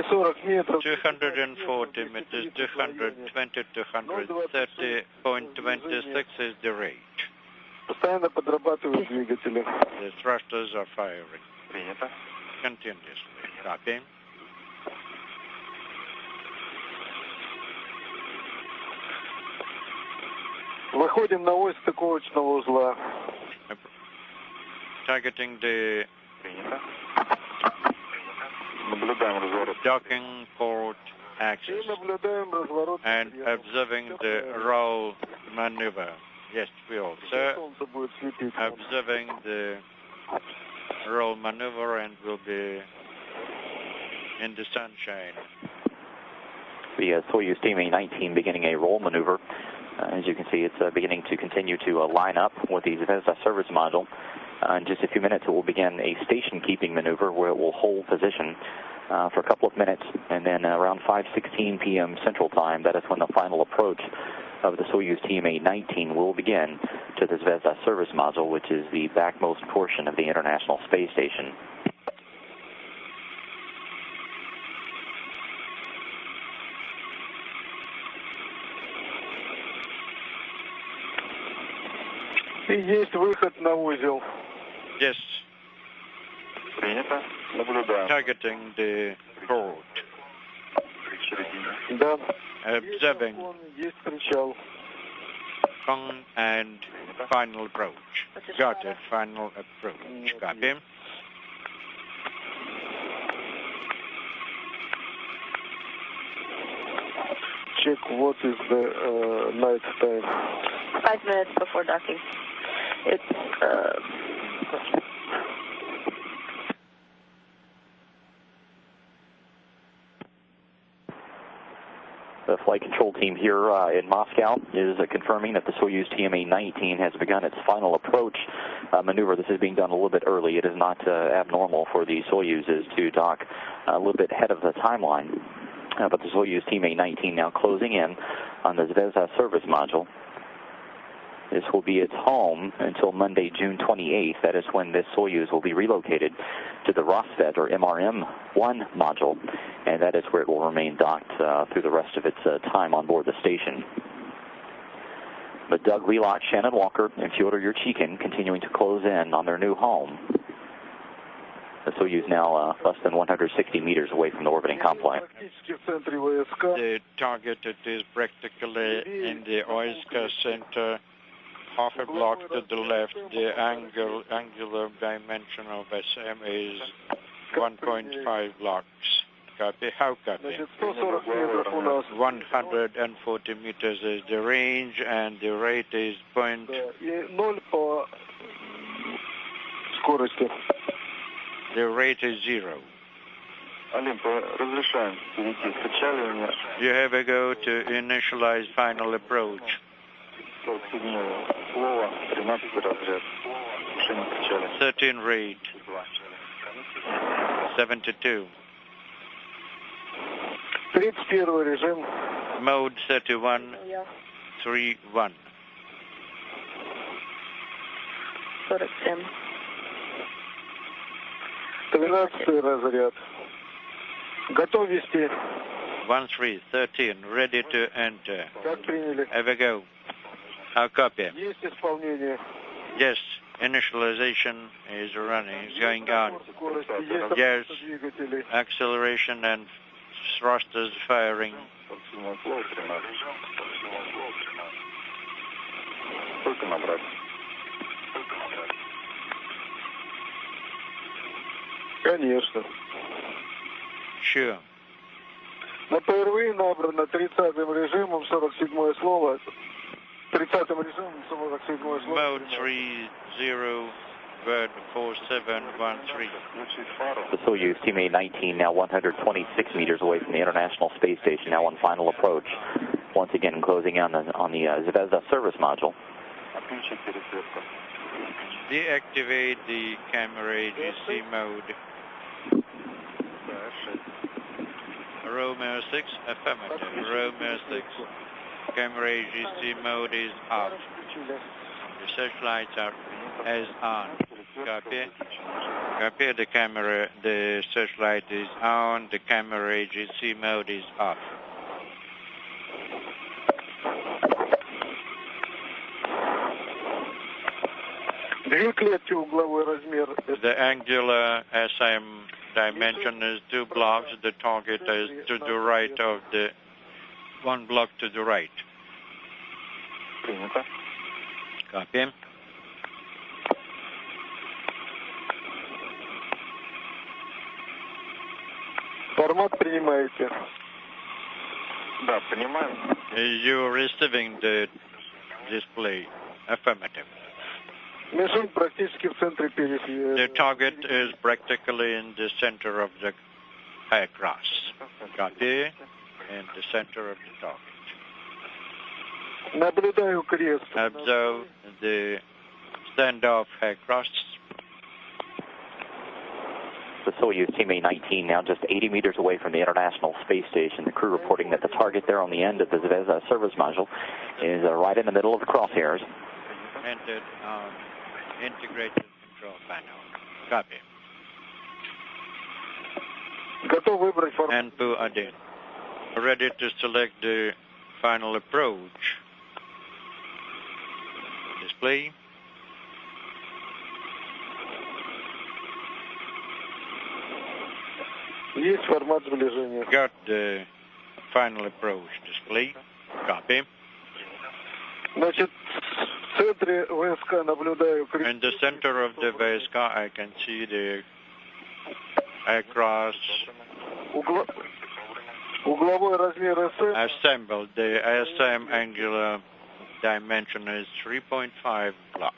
240 метров. 240 meters, 220, 230.26 is the rate. Постоянно подрабатывают двигатели. The thrusters are firing. Continuously. Copy. Выходим на ось стыковочного узла. Targeting the docking port axis and observing the roll maneuver. Yes, we also observing the roll maneuver and will be in the sunshine. The Soyuz TMA-19 beginning a roll maneuver. As you can see, it's beginning to continue to line up with the Zvezda service module. In just a few minutes, it will begin a station-keeping maneuver where it will hold position for a couple of minutes, and then around 5:16 p.m. Central Time, that is when the final approach of the Soyuz TMA-19 will begin to the Zvezda service module, which is the backmost portion of the International Space Station. И есть выход на узел. Yes. Принято. Наблюдаем. Targeting the port. Да. Observing. Есть причал. And final approach. Got it. Final approach. Copy. Check what is the night time. 5 minutes before docking. It's The flight control team here in Moscow is confirming that the Soyuz TMA-19 has begun its final approach maneuver. This is being done a little bit early. It is not abnormal for the Soyuzes to dock a little bit ahead of the timeline. But the Soyuz TMA-19 now closing in on the Zvezda service module. This will be its home until Monday, June 28th. That is when this Soyuz will be relocated to the Rosvet or MRM-1 module, and that is where it will remain docked through the rest of its time on board the station. But Doug Wheelock, Shannon Walker, and Fyodor Yurchikhin continuing to close in on their new home. The Soyuz now less than 160 meters away from the orbiting complex. The target is practically in the Oiska center, half a block to the left. The angular dimension of SM is 1.5 blocks. Copy. How copy? 140 meters is the range, and the rate is point. The rate is 0. You have a go to initialize final approach. 13 rate. 72. 31 режим. Mode 31. 3-1. 47. 13 разряд. Готов вести. 13, ready to enter. Как приняли? Have a go. How copy? Есть исполнение. Yes, initialization is running, is going on. Yes, acceleration and thrusters firing. Конечно. Sure. На ПРВ набрано 30-м режимом 47-е слово. 30-м режимом 47-е слово. Mode 30, bird 4713. The Soyuz TMA-19 now 126 meters away from the International Space Station, now on final approach. Once again closing in on the Zvezda service module. Deactivate the camera AGC mode. Romeo 6, affirmative. Romeo 6. Camera AGC mode is off. The searchlights are as on. Copy. Copy. The camera, the searchlight is on. The camera AGC mode is off. Две клетки, угловой размер. The angular SM dimension is 2 blocks. The target is to the right of the 1 block to the right. Принято. Copy. Формат принимаете? Да, понимаем. You're receiving the display. Affirmative. Мишень практически в центре периферии. The target is practically in the center of the high cross. Copy. In the center of the target. Наблюдаю крест. Observe the standoff high cross. The Soyuz TMA-19 now just 80 meters away from the International Space Station. The crew reporting that the target there on the end of the Zvezda service module is right in the middle of the crosshairs. Entered on integrated control panel. Copy. Готов выбрать формат. And N2 ready to select the final approach. Display. Есть формат сближения. Got the final approach display. Copy. Значит, в центре ВСК наблюдаю крест. In the center of the VSK, I can see the across Угловой размер СМ. assembled. The SM angular dimension is 3.5 blocks.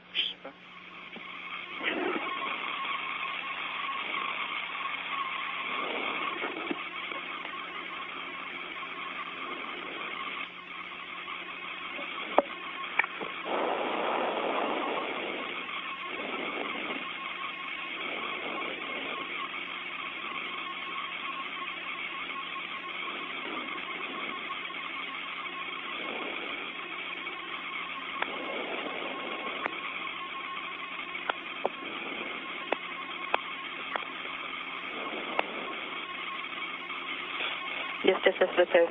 Есть ССВП.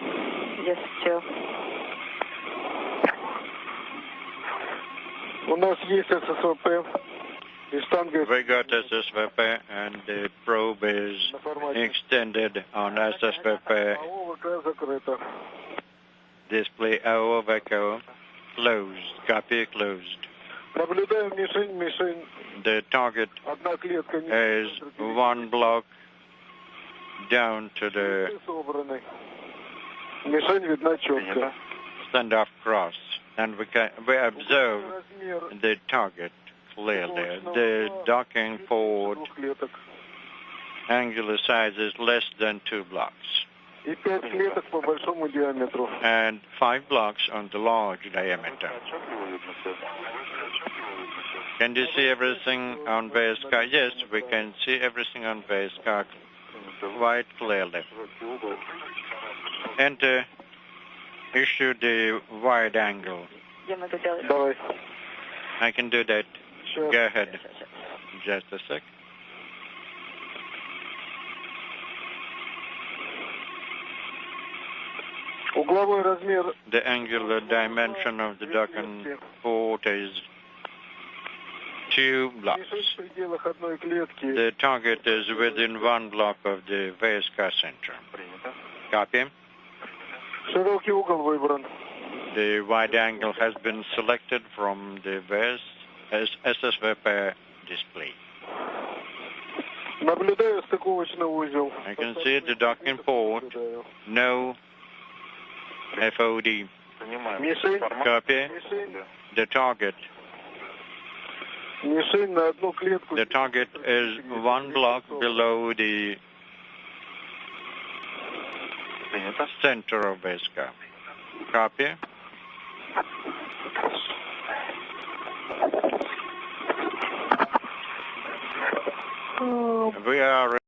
Есть все. У нас есть ССВП. И штанга. We got SSVP and the probe is extended on SSVP. АОВК закрыто. Display AOVECO closed. Copy closed. Наблюдаем мишень. The target Одна клетка. is 1 block down to the Собраны. Мишень видна четко. standoff cross. And we observe the target clearly. The docking port angular size is less than 2 blocks. И 5 клеток по большому диаметру. And 5 blocks on the large diameter. Can you see everything on VSK? Yes, we can see everything on VSK quite clearly. And issue the wide angle. Где мы это делаем? Давай. I can do that. Sure. Go ahead. Just a sec. Угловой размер. The angular dimension of the docking port is 2 blocks. Мишень в пределах одной клетки. The target is within 1 block of the VSK center. Copy. Широкий угол выбран. The wide angle has been selected from the SSVP display. Наблюдаю стыковочный узел. I can see the docking port. No FOD. Мишень. Copy. Мишень. The target. Мишень на одну клетку. The target is 1 block below the center of VSK. Copy. We are